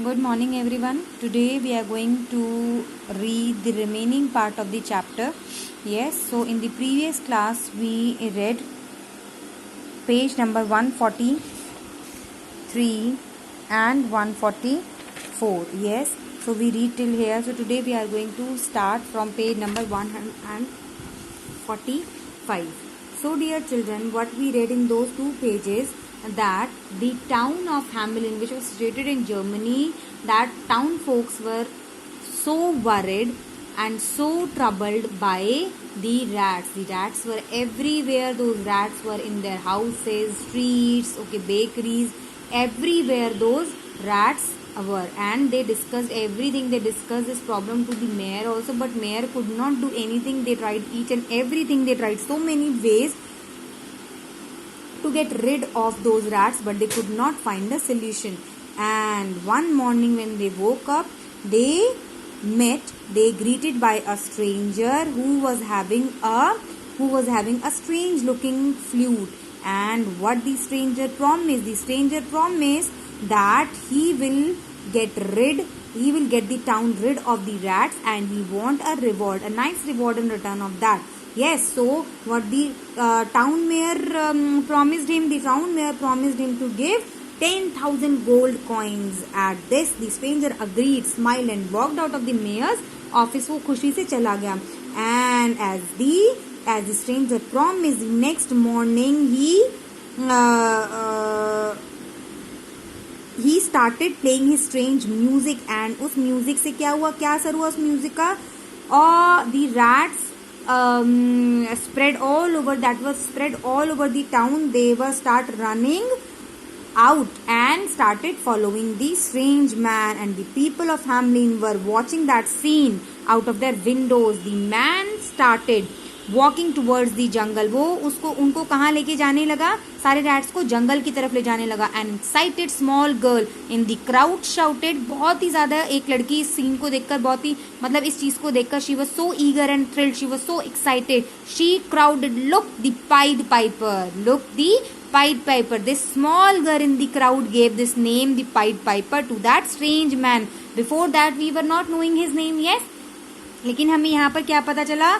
Good morning, everyone. Today we are going to read the remaining part of the chapter. Yes, so in the previous class we read page number 143 and 144. Yes, so we read till here. So today we are going to start from page number 145. So, dear children, what we read in those two pages, that the town of Hamelin, which was situated in Germany, that town folks were so worried and so troubled by the rats. The rats were everywhere. Those rats were in their houses, streets, bakeries, everywhere those rats were. And they discussed everything. They discussed this problem to the mayor also, but mayor could not do anything. They tried each and everything. They tried so many ways to get rid of those rats, but they could not find a solution. And one morning when they woke up, they greeted by a stranger who was having a strange looking flute. And what the stranger promised that he will get the town rid of the rats, and he want a nice reward in return of that. Yes, so what the town mayor promised him to give 10,000 gold coins. At this, the stranger agreed, smiled and walked out of the mayor's office. वो खुशी से चला गया. And as the stranger promised, the next morning he started playing his strange music. And उस music से क्या असर हुआ उस music का? The rats spread all over the town. They were start running out and started following the strange man, and the people of Hamelin were watching that scene out of their windows. The man started walking towards the jungle. वो उनको कहाँ लेके जाने लगा? सारे rats को जंगल की तरफ ले जाने लगा. An excited small girl in the crowd shouted. बहुत ही ज़्यादा एक लड़की इस सीन को देखकर इस चीज़ को देखकर she was so eager and thrilled. She was so excited. She crowded, look the Pied Piper. This small girl in the crowd gave this name, the Pied Piper, to that strange man. Before that we were not knowing his name. Yes, लेकिन हमें यहाँ पर क्या पता चला?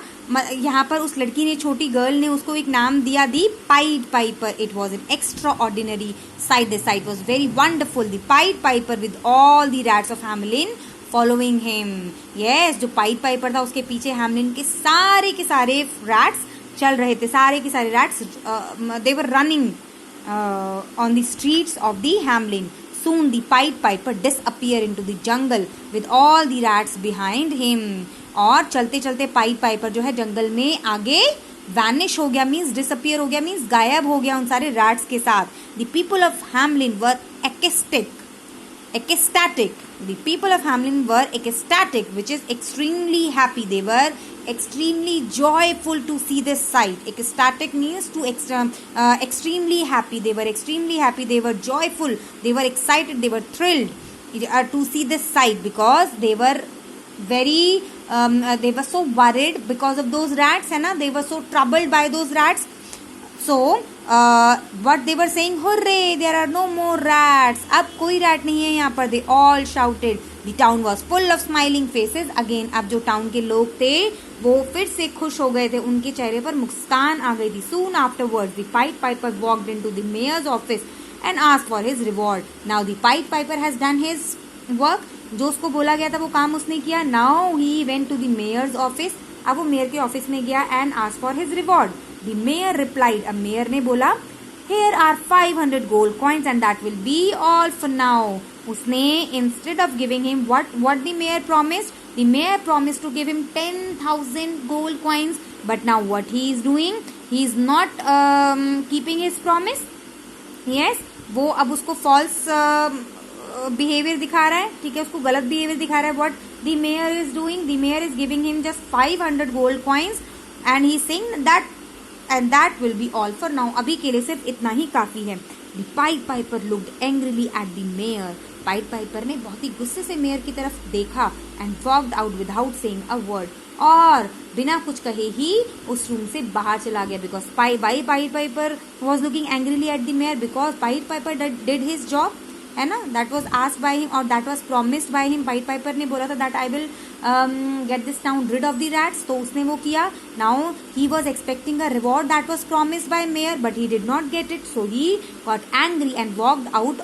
यहाँ पर उस लड़की ने, छोटी गर्ल ने, उसको एक नाम दिया, the pied piper. It was an extraordinary sight. The sight was very wonderful. The pied piper with all the rats of Hamelin following him. Yes, जो पाइड पाइपर था उसके पीछे हैमलिन के सारे रैट्स चल रहे थे. सारे के सारे rats they were running on the streets of the Hamelin. Soon the Pied Piper disappeared into the jungle with all the rats behind him. और चलते चलते पाइड पाइपर जो है जंगल में आगे वैनिश हो गया, मीन्स डिसअपियर हो गया, मीन्स गायब हो गया उन सारे रैट्स के साथ. The people of Hamelin were ecstatic. The people of Hamelin were ecstatic, which is extremely happy. They were extremely joyful to see this sight. Ecstatic means to extremely happy. They were extremely happy. They were joyful. They were excited. They were thrilled to see this sight, because they were they were so worried because of those rats, है ना? They were so troubled by those rats. So what they were saying, hooray, there are no more rats. अब कोई rat नहीं है यहाँ पर. They all shouted. The town was full of smiling faces again. अब जो town के लोग थे वो फिर से खुश हो गए थे. उनके चेहरे पर मुस्कान आ गई थी. Soon afterwards, the Pied Piper walked into the mayor's office and asked for his reward. Now the Pied Piper has done his work. जो उसको बोला गया था वो काम उसने किया. Now he went to the mayor's office. अब वो मेयर के ऑफिस में गया and asked for his reward. The mayor replied. अब मेयर ने बोला, here are 500 gold coins and that will be all for now. उसने, instead of giving him what the mayor promised, the mayor promised to give him 10,000 gold coins. But now what he is doing, he is not keeping his promise. Yes, वो अब उसको false behavior दिखा रहा है. ठीक है, उसको गलत behavior दिखा रहा है. What the mayor is doing, the mayor is giving him just 500 gold coins and he is saying that and that will be all for now. अभी के लिए सिर्फ इतना ही काफी है. The Pied Piper looked angrily at the mayor. Pied Piper ने बहुत ही गुस्से से मेयर की तरफ देखा and walked out without saying a word. और बिना कुछ कहे ही उस रूम से बाहर चला गया. Because Pied Piper was looking angrily at the mayor, because Pied Piper did his job है ना, that was asked by him और that was promised by him. Pied piper ने बोला था that I will get this town rid of the rats, तो उसने वो किया. Now he was expecting a reward that was promised by mayor but he did not get it, so he got angry and walked out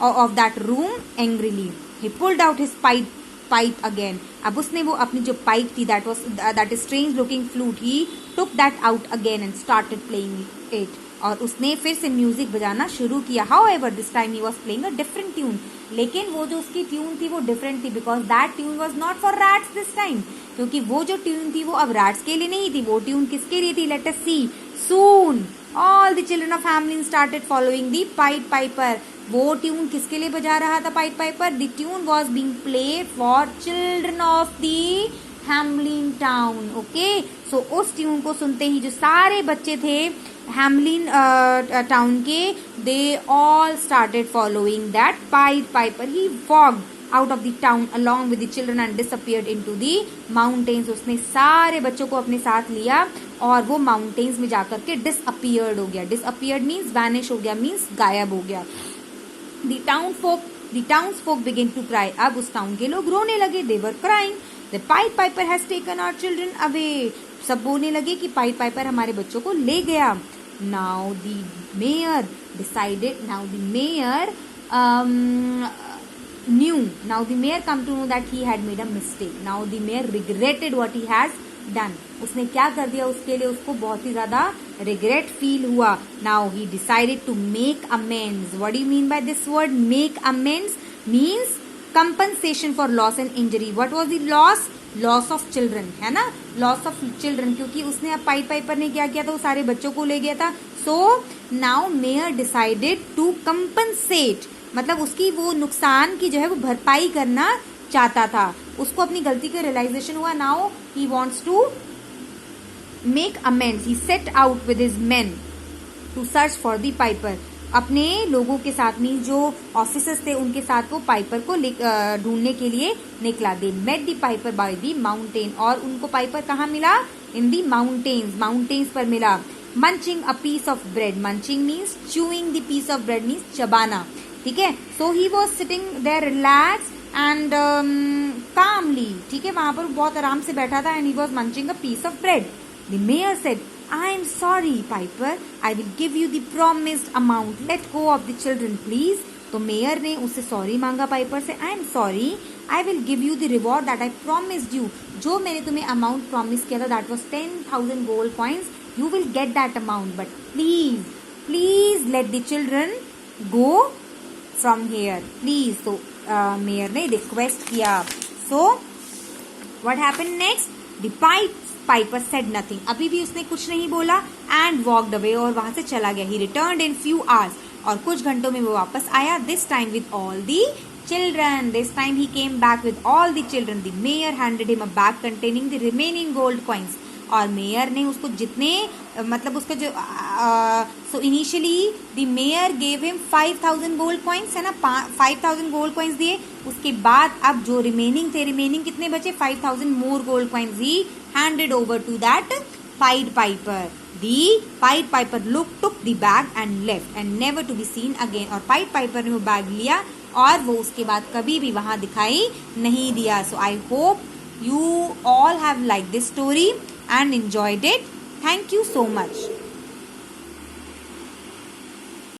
of that room angrily. He pulled out his pipe again. अब उसने वो अपनी जो pipe थी that is strange looking flute, he took that out again and started playing it. और उसने फिर से म्यूजिक बजाना शुरू किया. However, this time he was playing a different tune. लेकिन वो जो उसकी ट्यून थी वो डिफरेंट थी because that tune was not for rats this time. क्योंकि वो जो ट्यून थी वो अब रैट्स के लिए नहीं थी, वो ट्यून किसके लिए थी? Let us see. Soon all the children of Hamelin started following the Pied Piper. वो ट्यून किसके लिए बजा रहा था pied piper? The tune was being played for children of the Hamelin town. Okay, so उस ट्यून को सुनते ही जो सारे बच्चे थे हैमलिन टाउन के, they all started following that point Piper. He walked out of the town along with the children and disappeared into the mountains. उसने सारे बच्चों को अपने साथ लिया और वो माउंटेन्स में जाकर के disappeared हो गया. disappeared means vanish हो गया, means गायब हो गया. The townsfolk began to cry. अब उस टाउन के लोग रोने लगे. They were crying. The Pied Piper has taken our children away. सब बोलने लगे कि पाइट पाइपर हमारे बच्चों को ले गया. Now the mayor knew. Now the mayor come to know that he had made a mistake. Now the mayor regretted what he has done. उसने क्या कर दिया? उसके लिए उसको बहुत ही ज्यादा regret feel हुआ. Now he decided to make amends. What do you mean by this word? Make amends means compensation for loss and injury. What was the loss? Loss of children, है ना? Loss of children, क्योंकि उसने अब पाइट piper ने क्या किया था? वो सारे बच्चों को ले गया था. So now mayor decided to compensate. मतलब उसकी वो नुकसान की जो है वो भरपाई करना चाहता था. उसको अपनी गलती का रियलाइजेशन हुआ. Now he wants to make amends. He set out with his men to search for the piper. अपने लोगों के साथ में जो ऑफिसर्स थे उनके साथ वो पाइपर को ढूंढने के लिए निकला. They met the piper by the mountain. और उनको पाइपर कहाँ मिला? इन द माउंटेन्स पर मिला. Munching a piece of bread. Munching means chewing the piece of bread means चबाना. ठीक है. So he was sitting there relax and calmly. ठीक है, वहां पर बहुत आराम से बैठा था. And he was munching a piece of bread. The mayor said, I am sorry piper, I will give you the promised amount. Let go of the children please. तो मेयर ने उससे सॉरी मांगा पाइपर से. आई am sorry, I will give you the reward that I promised you. जो मैंने तुम्हें amount promise किया था that was 10,000 gold coins. You will get that amount but please let the children go from here please. So mayor ने request किया. So what happened next? The piper said nothing. अभी भी उसने कुछ नहीं बोला and walked away. और वहां से चला गया. He returned in few hours. और कुछ घंटों में वो वापस आया. This time with all the children. This time he came back with all the children. The mayor handed him a bag containing the remaining gold coins. और mayor ने उसको जितने मतलब उसका जो so initially the mayor gave him 5,000 gold coins, है ना. 5,000 gold coins दिए. उसके बाद अब जो रिमेनिंग कितने बचे? 5,000 more gold coins he handed over to that pied piper. The pied piper took the bag and left and never to be seen again. और पाइड पाइपर ने वो बैग लिया और वो उसके बाद कभी भी वहां दिखाई नहीं दिया. So I hope you all have liked this story and enjoyed it. Thank you so much.